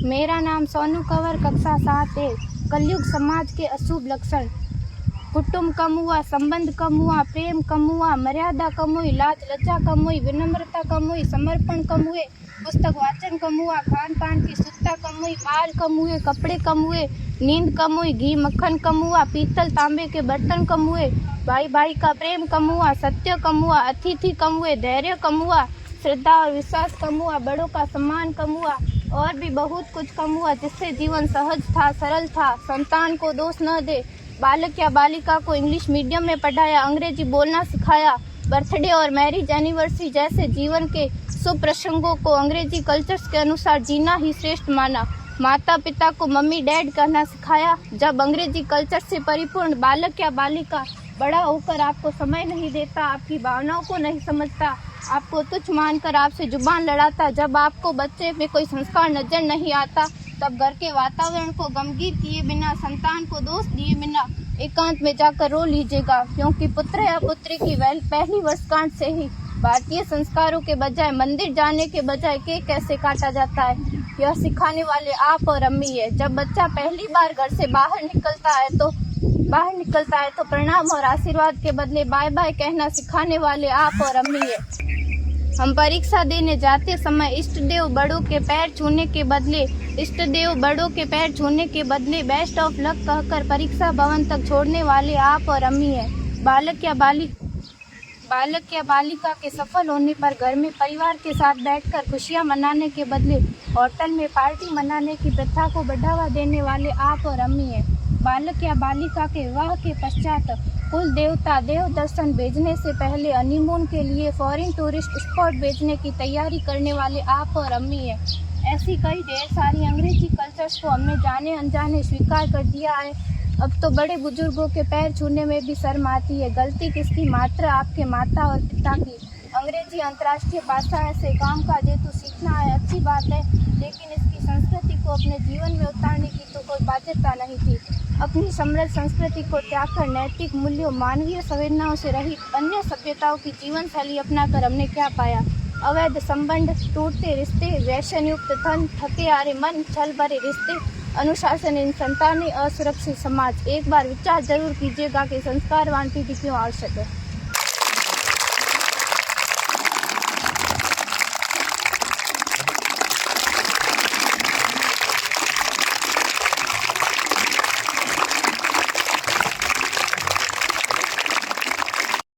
मेरा नाम सोनू कंवर, कक्षा 7 है। कलयुग समाज के अशुभ लक्षण। कुटुंब कम हुआ, संबंध कम हुआ, प्रेम कम हुआ, मर्यादा कम हुई, लाज लज्जा कम हुई, विनम्रता कम हुई, समर्पण कम हुए, पुस्तक वाचन कम हुआ, खान पान की शुद्धता कम हुई, बाल कम हुए, कपड़े कम हुए, नींद कम हुई, घी मक्खन कम हुआ, पीतल तांबे के बर्तन कम हुए, भाई भाई का प्रेम कम हुआ, सत्य कम हुआ, अतिथि कम हुए, धैर्य कम हुआ, श्रद्धा और विश्वास कम हुआ, बड़ों का सम्मान कम हुआ और भी बहुत कुछ कम हुआ जिससे जीवन सहज था, सरल था। संतान को दोष न दे। बालक या बालिका को इंग्लिश मीडियम में पढ़ाया, अंग्रेजी बोलना सिखाया, बर्थडे और मैरिज एनिवर्सरी जैसे जीवन के शुभ प्रसंगों को अंग्रेजी कल्चर्स के अनुसार जीना ही श्रेष्ठ माना। माता पिता को मम्मी डैड कहना सिखाया। जब अंग्रेजी कल्चर से परिपूर्ण बालक या बालिका बड़ा होकर आपको समय नहीं देता, आपकी भावनाओं को नहीं समझता, आपको तुच्छ मानकर आपसे जुबान लड़ाता, जब आपको बच्चे में कोई संस्कार नजर नहीं आता, तब घर के वातावरण को गमगीन किए बिना, संतान को दोष दिए बिना एकांत में जाकर रो लीजिएगा, क्योंकि पुत्र या पुत्री की पहली वर्षगांठ से ही भारतीय संस्कारों के बजाय, मंदिर जाने के बजाय केक कैसे काटा जाता है, यह सिखाने वाले आप और अम्मी है। जब बच्चा पहली बार घर से बाहर निकलता है तो प्रणाम और आशीर्वाद के बदले बाय बाय कहना सिखाने वाले आप और अम्मी है। हम परीक्षा देने जाते समय इष्ट देव बड़ों के पैर छूने के बदले बेस्ट ऑफ लक कहकर परीक्षा भवन तक छोड़ने वाले आप और अम्मी है। बालक या बालिका के सफल होने पर घर में परिवार के साथ बैठकर खुशियां मनाने के बदले होटल में पार्टी मनाने की प्रथा को बढ़ावा देने वाले आप और अम्मी है। बालक या बालिका के विवाह के पश्चात कुल देवता देव दर्शन भेजने से पहले हनीमून के लिए फॉरेन टूरिस्ट स्पॉट भेजने की तैयारी करने वाले आप और अम्मी है। ऐसी कई ढेर सारी अंग्रेजी कल्चर्स को हमने जाने अनजाने स्वीकार कर दिया है। अब तो बड़े बुजुर्गों के पैर छूने में भी शर्म आती है। गलती किसकी? मात्र आपके माता और पिता की। अंग्रेजी अंतर्राष्ट्रीय भाषा है, से काम काज हेतु सीखना है, अच्छी बात है, लेकिन इसकी संस्कृति को अपने जीवन में उतारने की तो कोई बाध्यता नहीं थी। अपनी समृद्ध संस्कृति को त्याग कर नैतिक मूल्यों, मानवीय संवेदनाओं से रहित अन्य सभ्यताओं की जीवन शैली अपनाकर हमने क्या पाया? अवैध संबंध, टूटते रिश्ते, व्यसन युक्त धन, थके हारे मन, छल भरे रिश्ते, अनुशासनहीन संतानें, असुरक्षित समाज। एक बार विचार जरूर कीजिएगा कि संस्कारवान पीढ़ी क्यों आवश्यक है।